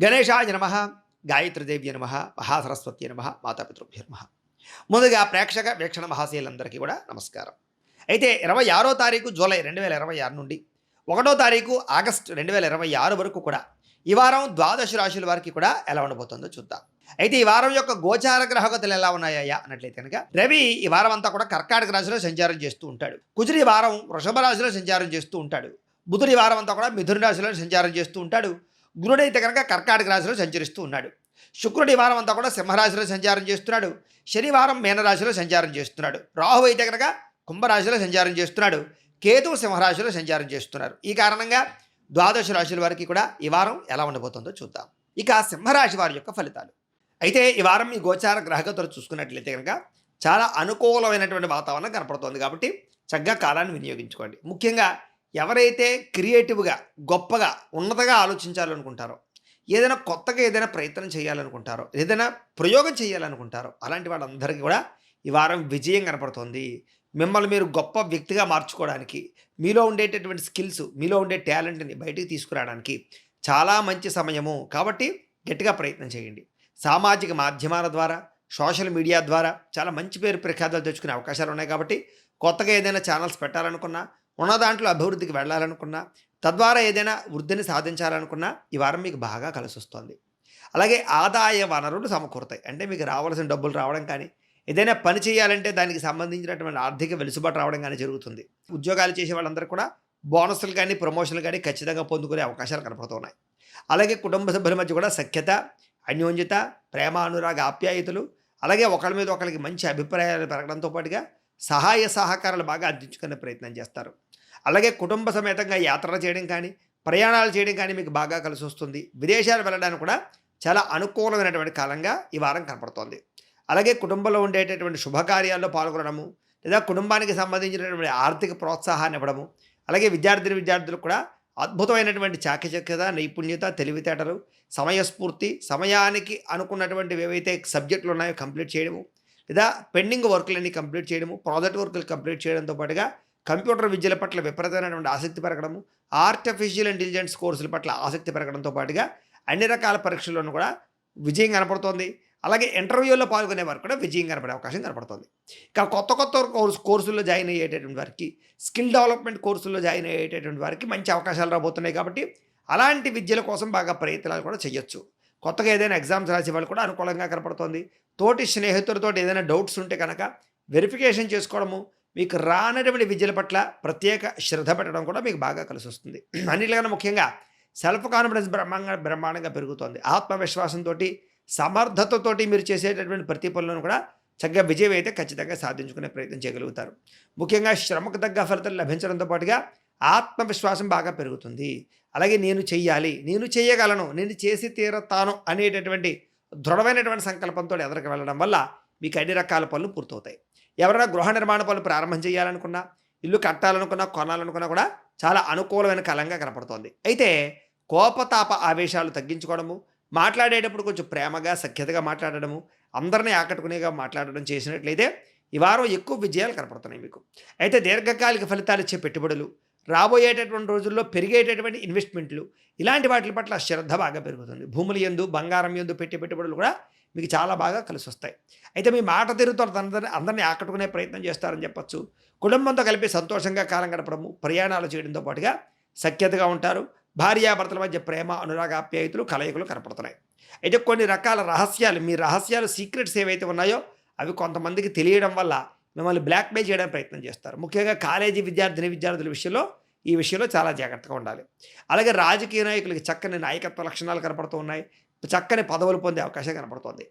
గణేశాయ నమః, గాయత్రీదేవ్య నమః, మహాసరస్వతి నమః, మాతాపితృభ్యో నమః. ముందుగా ప్రేక్షక వీక్షణ మహాశయులందరికీ కూడా నమస్కారం. అయితే 26వ తారీఖు జూలై 2026 నుండి 1వ తారీఖు ఆగస్టు 2026 వరకు కూడా ఈ వారం ద్వాదశ రాశుల వారికి కూడా ఎలా ఉండబోతుందో చూద్దాం. అయితే ఈ వారం యొక్క గోచార గ్రహగతులు ఎలా ఉన్నాయా అన్నట్లయితే కనుక రవి ఈ వారం అంతా కూడా కర్కాటక రాశిలో సంచారం చేస్తూ ఉంటాడు. కుజుడు ఈ వారం వృషభ రాశిలో సంచారం చేస్తూ ఉంటాడు. బుధుడు ఈ వారం అంతా కూడా మిథున రాశిలో సంచారం చేస్తూ ఉంటాడు. గురుడు అయితే కనుక కర్కాటక రాశిలో సంచరిస్తూ ఉన్నాడు. శుక్రుడు ఈ వారం అంతా కూడా సింహరాశిలో సంచారం చేస్తున్నాడు. శనివారం మీనరాశిలో సంచారం చేస్తున్నాడు. రాహు అయితే కనుక కుంభరాశిలో సంచారం చేస్తున్నాడు. కేతువు సింహరాశిలో సంచారం చేస్తున్నారు. ఈ కారణంగా ద్వాదశ రాశుల వారికి కూడా ఈ వారం ఎలా ఉండబోతుందో చూద్దాం. ఇక సింహరాశి వారి యొక్క ఫలితాలు. అయితే ఈ వారం మీ గోచార గ్రహగతులు చూసుకున్నట్లయితే కనుక చాలా అనుకూలమైనటువంటి వాతావరణం కనపడుతోంది. కాబట్టి చక్కగా కాలాన్ని వినియోగించుకోండి. ముఖ్యంగా ఎవరైతే క్రియేటివ్గా గొప్పగా ఉన్నతగా ఆలోచించాలనుకుంటారో, ఏదైనా కొత్తగా ఏదైనా ప్రయత్నం చేయాలనుకుంటారో, ఏదైనా ప్రయోగం చేయాలనుకుంటారో అలాంటి వాళ్ళందరికీ కూడా ఈ వారం విజయం కనపడుతోంది. మిమ్మల్ని మీరు గొప్ప వ్యక్తిగా మార్చుకోవడానికి, మీలో ఉండేటటువంటి స్కిల్స్, మీలో ఉండే టాలెంట్ని బయటికి తీసుకురావడానికి చాలా మంచి సమయము. కాబట్టి గట్టిగా ప్రయత్నం చేయండి. సామాజిక మాధ్యమాల ద్వారా, సోషల్ మీడియా ద్వారా చాలా మంచి పేరు ప్రఖ్యాతలు తెచ్చుకునే అవకాశాలు ఉన్నాయి. కాబట్టి కొత్తగా ఏదైనా ఛానల్స్ పెట్టాలనుకున్నా, ఉన్న దాంట్లో అభివృద్ధికి వెళ్ళాలనుకున్నా, తద్వారా ఏదైనా వృద్ధిని సాధించాలనుకున్నా ఈ వారం మీకు బాగా కలిసి వస్తుంది. అలాగే ఆదాయ వనరులు సమకూరుతాయి. అంటే మీకు రావాల్సిన డబ్బులు రావడం కానీ, ఏదైనా పని చేయాలంటే దానికి సంబంధించినటువంటి ఆర్థిక వెలుసుబాటు రావడం కానీ జరుగుతుంది. ఉద్యోగాలు చేసే వాళ్ళందరూ కూడా బోనస్లు కానీ, ప్రమోషన్లు కానీ ఖచ్చితంగా పొందుకునే అవకాశాలు కనపడుతున్నాయి. అలాగే కుటుంబ సభ్యుల మధ్య కూడా సఖ్యత, అన్యోన్యత, ప్రేమ, అనురాగ, ఆప్యాయతలు, అలాగే ఒకరి మీద ఒకరికి మంచి అభిప్రాయాలు పెరగడంతో పాటుగా సహాయ సహకారాలు బాగా అందించుకునే ప్రయత్నం చేస్తారు. అలాగే కుటుంబ సమేతంగా యాత్రలు చేయడం కానీ, ప్రయాణాలు చేయడం కానీ మీకు బాగా కలిసి వస్తుంది. విదేశాలు వెళ్ళడానికి కూడా చాలా అనుకూలమైనటువంటి కాలంగా ఈ వారం కనపడుతోంది. అలాగే కుటుంబంలో ఉండేటటువంటి శుభకార్యాల్లో పాల్గొనడము, లేదా కుటుంబానికి సంబంధించినటువంటి ఆర్థిక ప్రోత్సాహాన్ని ఇవ్వడము, అలాగే విద్యార్థులకు కూడా అద్భుతమైనటువంటి చాకచక్యత, నైపుణ్యత, తెలివితేటలు, సమయస్ఫూర్తి, సమయానికి అనుకున్నటువంటి ఏవైతే సబ్జెక్టులు ఉన్నాయో కంప్లీట్ చేయడము, లేదా పెండింగ్ వర్క్లన్నీ కంప్లీట్ చేయడము, ప్రాజెక్ట్ వర్కులు కంప్లీట్ చేయడంతో పాటుగా కంప్యూటర్ విద్యల పట్ల విపరీతమైనటువంటి ఆసక్తి పెరగడము, ఆర్టిఫిషియల్ ఇంటెలిజెన్స్ కోర్సుల పట్ల ఆసక్తి పెరగడంతో పాటుగా అన్ని రకాల పరీక్షల్లోనూ కూడా విజయం కనపడుతోంది. అలాగే ఇంటర్వ్యూల్లో పాల్గొనే వారికి కూడా విజయం కనపడే అవకాశం కనపడుతుంది. ఇక కొత్త కోర్సుల్లో జాయిన్ అయ్యేటటువంటి వారికి, స్కిల్ డెవలప్మెంట్ కోర్సుల్లో జాయిన్ అయ్యేటటువంటి వారికి మంచి అవకాశాలు రాబోతున్నాయి. కాబట్టి అలాంటి విద్యల కోసం బాగా ప్రయత్నాలు కూడా చేయొచ్చు. కొత్తగా ఏదైనా ఎగ్జామ్స్ రాసే వాళ్ళు కూడా అనుకూలంగా కనపడుతోంది. తోటి స్నేహితులతో ఏదైనా డౌట్స్ ఉంటే కనుక వెరిఫికేషన్ చేసుకోవడము, మీకు రానటువంటి విద్యల పట్ల ప్రత్యేక శ్రద్ధ పెట్టడం కూడా మీకు బాగా కలిసి వస్తుంది. అన్నిటికన్నా ముఖ్యంగా సెల్ఫ్ కాన్ఫిడెన్స్ బ్రహ్మాండంగా పెరుగుతోంది. ఆత్మవిశ్వాసంతో, సమర్థతతోటి మీరు చేసేటటువంటి ప్రతి పనులను కూడా చక్కగా విజయం అయితే ఖచ్చితంగా సాధించుకునే ప్రయత్నం చేయగలుగుతారు. ముఖ్యంగా శ్రమకు తగ్గ ఫలితాలు లభించడంతో పాటుగా ఆత్మవిశ్వాసం బాగా పెరుగుతుంది. అలాగే నేను చెయ్యాలి, నేను చేయగలను, నేను చేసి తీరతాను అనేటటువంటి దృఢమైనటువంటి సంకల్పంతో ఎదరికి వెళ్ళడం వల్ల మీకు అన్ని రకాల పనులు పూర్తవుతాయి. ఎవరైనా గృహ నిర్మాణ పనులు ప్రారంభం చేయాలనుకున్నా, ఇల్లు కట్టాలనుకున్నా, కొనాలనుకున్నా కూడా చాలా అనుకూలమైన కాలంగా కనపడుతోంది. అయితే కోపతాప ఆవేశాలు తగ్గించుకోవడము, మాట్లాడేటప్పుడు కొంచెం ప్రేమగా, సఖ్యతగా మాట్లాడడము, అందరినీ ఆకట్టుకునేగా మాట్లాడడం చేసినట్లయితే ఈ వారం ఎక్కువ విజయాలు కనపడుతున్నాయి మీకు. అయితే దీర్ఘకాలిక ఫలితాలు ఇచ్చే పెట్టుబడులు, రాబోయేటటువంటి రోజుల్లో పెరిగేటటువంటి ఇన్వెస్ట్మెంట్లు, ఇలాంటి వాటి పట్ల శ్రద్ధ బాగా పెరుగుతుంది. భూముల యందు, బంగారం యందు పెట్టే పెట్టుబడులు కూడా మీకు చాలా బాగా కలిసి వస్తాయి. అయితే మీ మాట తీరుతో అందరినీ ఆకట్టుకునే ప్రయత్నం చేస్తారని చెప్పచ్చు. కుటుంబంతో కలిపి సంతోషంగా కాలం గడపడము, ప్రయాణాలు చేయడంతో పాటుగా సఖ్యతగా ఉంటారు. భార్యాభర్తల మధ్య ప్రేమ, అనురాగ, ఆప్యాయతలు, కలయికలు కనపడుతున్నాయి. అయితే కొన్ని రకాల రహస్యాలు, మీ రహస్యాలు, సీక్రెట్స్ ఏవైతే ఉన్నాయో అవి కొంతమందికి తెలియడం వల్ల మిమ్మల్ని బ్లాక్మెయిల్ చేయడానికి ప్రయత్నం చేస్తారు. ముఖ్యంగా కాలేజీ విద్యార్థుల విషయంలో ఈ విషయంలో చాలా జాగ్రత్తగా ఉండాలి. అలాగే రాజకీయ నాయకులకి చక్కని నాయకత్వ లక్షణాలు కనపడుతూ ఉన్నాయి. చక్కని పదవులు పొందే అవకాశం కనపడుతోంది.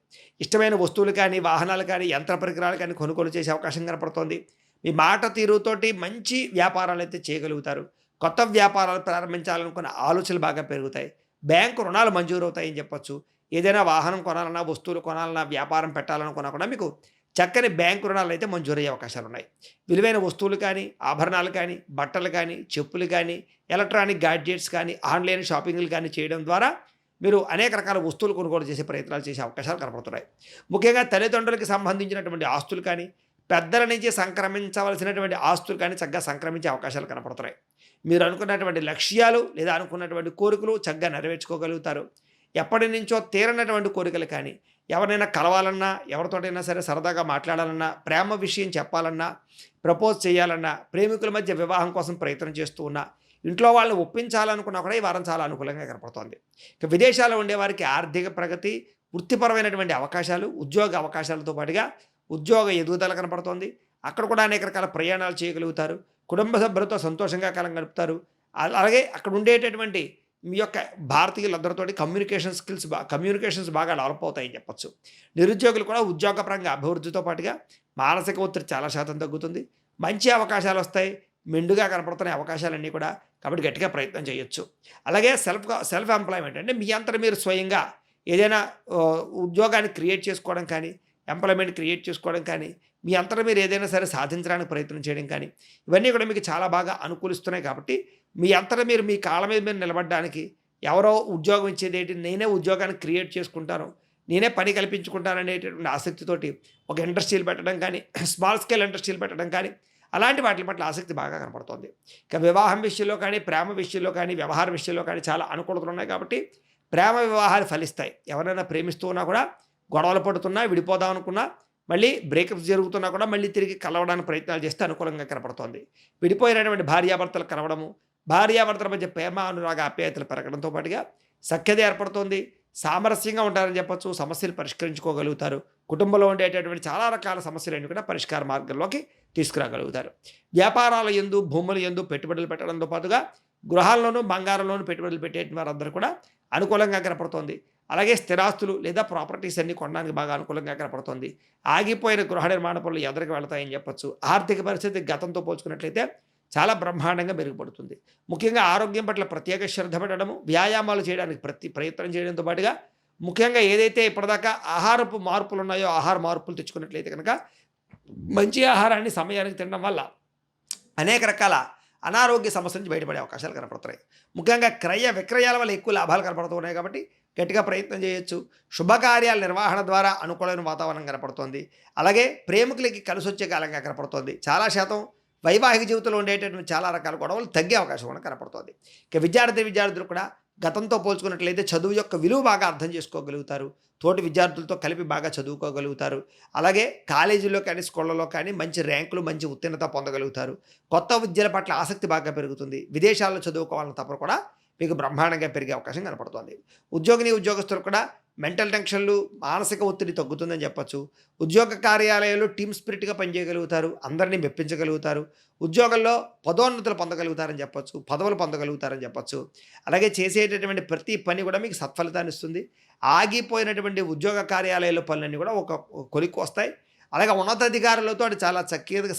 ఇష్టమైన వస్తువులు కానీ, వాహనాలు కానీ, యంత్ర పరికరాలు కానీ కొనుగోలు చేసే అవకాశం కనపడుతోంది. మీ మాట తీరుతోటి మంచి వ్యాపారాలు అయితే చేయగలుగుతారు. కొత్త వ్యాపారాలు ప్రారంభించాలనుకున్న ఆలోచనలు బాగా పెరుగుతాయి. బ్యాంకు రుణాలు మంజూరు అవుతాయని చెప్పొచ్చు. ఏదైనా వాహనం కొనాలన్నా, వస్తువులు కొనాలన్నా, వ్యాపారం పెట్టాలనుకున్నా కూడా మీకు చక్కని బ్యాంకు రుణాలు అయితే మంజూరయ్యే అవకాశాలు ఉన్నాయి. విలువైన వస్తువులు కానీ, ఆభరణాలు కానీ, బట్టలు కానీ, చెప్పులు కానీ, ఎలక్ట్రానిక్ గాడ్జెట్స్ కానీ, ఆన్లైన్ షాపింగ్లు కానీ చేయడం ద్వారా మీరు అనేక రకాల వస్తువులు కొనుగోలు చేసే ప్రయత్నాలు చేసే అవకాశాలు కనపడుతున్నాయి. ముఖ్యంగా తల్లిదండ్రులకి సంబంధించినటువంటి ఆస్తులు కానీ, పెద్దల నుంచి సంక్రమించవలసినటువంటి ఆస్తులు కానీ చక్కగా సంక్రమించే అవకాశాలు కనపడుతున్నాయి. మీరు అనుకున్నటువంటి లక్ష్యాలు లేదా అనుకున్నటువంటి కోరికలు చక్కగా నెరవేర్చుకోగలుగుతారు. ఎప్పటి నుంచో తీరనటువంటి కోరికలు కానీ, ఎవరినైనా కలవాలన్నా, ఎవరితోటైనా సరే సరదాగా మాట్లాడాలన్నా, ప్రేమ విషయం చెప్పాలన్నా, ప్రపోజ్ చేయాలన్నా, ప్రేమికుల మధ్య వివాహం కోసం ప్రయత్నం చేస్తూ ఉన్నా, ఇంట్లో వాళ్ళని ఒప్పించాలనుకున్నా కూడా ఈ వారం చాలా అనుకూలంగా కనపడుతోంది. ఇక విదేశాల్లో ఉండేవారికి ఆర్థిక ప్రగతి, వృత్తిపరమైనటువంటి అవకాశాలు, ఉద్యోగ అవకాశాలతో పాటుగా ఉద్యోగ ఎదుగుదల కనపడుతోంది. అక్కడ కూడా అనేక రకాల ప్రయాణాలు చేయగలుగుతారు. కుటుంబ సభ్యులతో సంతోషంగా కాలం గడుపుతారు. అలాగే అక్కడ ఉండేటటువంటి మీ యొక్క భారతీయులందరితోటి కమ్యూనికేషన్స్ బాగా డెవలప్ అవుతాయని చెప్పొచ్చు. నిరుద్యోగులు కూడా ఉద్యోగపరంగా అభివృద్ధితో పాటుగా మానసిక ఒత్తిడి చాలా శాతం తగ్గుతుంది. మంచి అవకాశాలు వస్తాయి. మెండుగా కనపడుతున్న అవకాశాలన్నీ కూడా, కాబట్టి గట్టిగా ప్రయత్నం చేయొచ్చు. అలాగే సెల్ఫ్ ఎంప్లాయ్మెంట్ అంటే మీ అంతట మీరు స్వయంగా ఏదైనా ఉద్యోగాన్ని క్రియేట్ చేసుకోవడం కానీ, ఎంప్లాయ్మెంట్ క్రియేట్ చేసుకోవడం కానీ, మీ అంతటా మీరు ఏదైనా సరే సాధించడానికి ప్రయత్నం చేయడం కానీ, ఇవన్నీ కూడా మీకు చాలా బాగా అనుకూలిస్తున్నాయి. కాబట్టి మీ అంతటా మీరు మీ కాళ్ళ మీద మీరు నిలబడడానికి, ఎవరో ఉద్యోగం ఇచ్చేదేంటి, నేనే ఉద్యోగాన్ని క్రియేట్ చేసుకుంటాను, నేనే పని కల్పించుకుంటాను అనేటటువంటి ఆసక్తితోటి ఒక ఇండస్ట్రీలు పెట్టడం కానీ, స్మాల్ స్కేల్ ఇండస్ట్రీలు పెట్టడం కానీ, అలాంటి వాటి పట్ల ఆసక్తి బాగా కనపడుతుంది. ఇక వివాహం విషయంలో కానీ, ప్రేమ విషయంలో కానీ, వ్యవహార విషయంలో కానీ చాలా అనుకూలతలు ఉన్నాయి. కాబట్టి ప్రేమ వివాహాలు ఫలిస్తాయి. ఎవరైనా ప్రేమిస్తూ ఉన్నా కూడా, గొడవలు పడుతున్నా, విడిపోదాం అనుకున్నా, మళ్ళీ బ్రేకప్స్ జరుగుతున్నా కూడా మళ్ళీ తిరిగి కలవడానికి ప్రయత్నాలు చేస్తే అనుకూలంగా కనపడుతోంది. విడిపోయినటువంటి భార్యాభర్తలు కలవడము, భార్యాభర్తల మధ్య ప్రేమ అనురాగ ఆప్యాయతలు పెరగడంతో పాటుగా సఖ్యత ఏర్పడుతోంది. సామరస్యంగా ఉంటారని చెప్పొచ్చు. సమస్యలు పరిష్కరించుకోగలుగుతారు. కుటుంబంలో ఉండేటటువంటి చాలా రకాల సమస్యలన్నీ కూడా పరిష్కార మార్గంలోకి తీసుకురాగలుగుతారు. వ్యాపారాల యందు, భూముల యందు పెట్టుబడులు పెట్టడంతో పాటుగా గృహాల్లోనూ, బంగారంలోనూ పెట్టుబడులు పెట్టే వారందరూ కూడా అనుకూలంగా కనపడుతోంది. అలాగే స్థిరాస్తులు లేదా ప్రాపర్టీస్ అన్నీ కొనడానికి బాగా అనుకూలంగా కనపడుతోంది. ఆగిపోయిన గృహ నిర్మాణ పనులు ఎదురుకు వెళతాయని చెప్పొచ్చు. ఆర్థిక పరిస్థితి గతంతో పోల్చుకున్నట్లయితే చాలా బ్రహ్మాండంగా మెరుగుపడుతుంది. ముఖ్యంగా ఆరోగ్యం పట్ల ప్రత్యేక శ్రద్ధ పెట్టడము, వ్యాయామాలు చేయడానికి ప్రయత్నం చేయడంతో పాటుగా ముఖ్యంగా ఏదైతే ఇప్పటిదాకా ఆహారపు మార్పులు ఉన్నాయో, ఆహార మార్పులు తెచ్చుకున్నట్లయితే కనుక మంచి ఆహారాన్ని సమయానికి తినడం వల్ల అనేక రకాల అనారోగ్య సమస్యల నుంచి బయటపడే అవకాశాలు కనపడుతున్నాయి. ముఖ్యంగా క్రయ విక్రయాల వల్ల ఎక్కువ లాభాలు కనపడుతున్నాయి. కాబట్టి గట్టిగా ప్రయత్నం చేయొచ్చు. శుభకార్యాల నిర్వహణ ద్వారా అనుకూలమైన వాతావరణం కనపడుతోంది. అలాగే ప్రేమికులకి కలిసి వచ్చే కాలంగా కనపడుతోంది. చాలా శాతం వైవాహిక జీవితంలో ఉండేటటువంటి చాలా రకాల గొడవలు తగ్గే అవకాశం కూడా కనపడుతోంది. ఇక విద్యార్థులు కూడా గతంతో పోల్చుకున్నట్లయితే చదువు యొక్క విలువ బాగా అర్థం చేసుకోగలుగుతారు. తోటి విద్యార్థులతో కలిపి బాగా చదువుకోగలుగుతారు. అలాగే కాలేజీల్లో కానీ, స్కూళ్ళలో కానీ మంచి ర్యాంకులు, మంచి ఉత్తీర్ణత పొందగలుగుతారు. కొత్త విద్యల పట్ల ఆసక్తి బాగా పెరుగుతుంది. విదేశాల్లో చదువుకోవాలన్న తపన కూడా మీకు బ్రహ్మాండంగా పెరిగే అవకాశం కనపడుతోంది. ఉద్యోగులు కూడా మెంటల్ టెన్షన్లు, మానసిక ఒత్తిడి తగ్గుతుందని చెప్పొచ్చు. ఉద్యోగ కార్యాలయాల్లో టీమ్ స్పిరిట్గా పనిచేయగలుగుతారు. అందరినీ మెప్పించగలుగుతారు. ఉద్యోగంలో పదోన్నతులు పొందగలుగుతారని చెప్పొచ్చు. పదవులు పొందగలుగుతారని చెప్పొచ్చు. అలాగే చేసేటటువంటి ప్రతి పని కూడా మీకు సత్ఫలితాన్ని ఇస్తుంది. ఆగిపోయినటువంటి ఉద్యోగ కార్యాలయాల పనులన్నీ కూడా ఒక కొలిక్కి వస్తాయి. అలాగే ఉన్నతాధికారులతో చాలా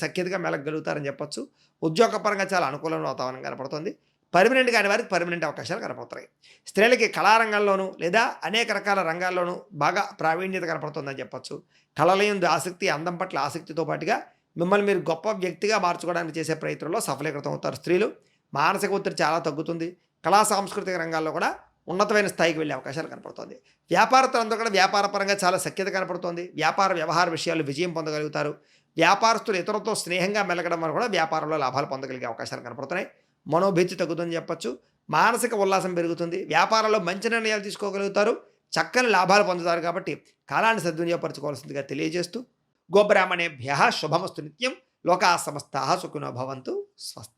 సఖ్యతగా మెలగలుగుతారని చెప్పొచ్చు. ఉద్యోగపరంగా చాలా అనుకూలమైన వాతావరణం కనపడుతుంది. పర్మనెంట్ కాని వారికి పర్మనెంట్ అవకాశాలు కనపడుతున్నాయి. స్త్రీలకి కళారంగంలోనూ లేదా అనేక రకాల రంగాల్లోనూ బాగా ప్రావీణ్యత కనపడుతుందని చెప్పొచ్చు. కళల యందు ఆసక్తి, అందం పట్ల ఆసక్తితో పాటుగా మిమ్మల్ని మీరు గొప్ప వ్యక్తిగా మార్చుకోవడానికి చేసే ప్రయత్నంలో సఫలీకృతం అవుతారు. స్త్రీలు మానసిక ఒత్తిడి చాలా తగ్గుతుంది. కళా సాంస్కృతిక రంగాల్లో కూడా ఉన్నతమైన స్థాయికి వెళ్ళే అవకాశాలు కనపడుతుంది. వ్యాపారస్తులందరూ కూడా వ్యాపారపరంగా చాలా సఖ్యత కనపడుతుంది. వ్యవహార విషయాల్లో విజయం పొందగలుగుతారు. వ్యాపారస్తులు ఇతరులతో స్నేహంగా మెలగడం వల్ల కూడా వ్యాపారంలో లాభాలు పొందగలిగే అవకాశాలు కనపడుతున్నాయి. మనోభీతి తగ్గుతుందని చెప్పొచ్చు. మానసిక ఉల్లాసం పెరుగుతుంది. వ్యాపారంలో మంచి నిర్ణయాలు తీసుకోగలుగుతారు. చక్కని లాభాలు పొందుతారు. కాబట్టి కాలాన్ని సద్వినియోగపరచుకోవాల్సిందిగా తెలియజేస్తూ, గోబ్రాహ్మణేభ్యః శుభమస్తు నిత్యం. లోకాః సమస్తాః సుఖినో భవంతు. స్వస్తి.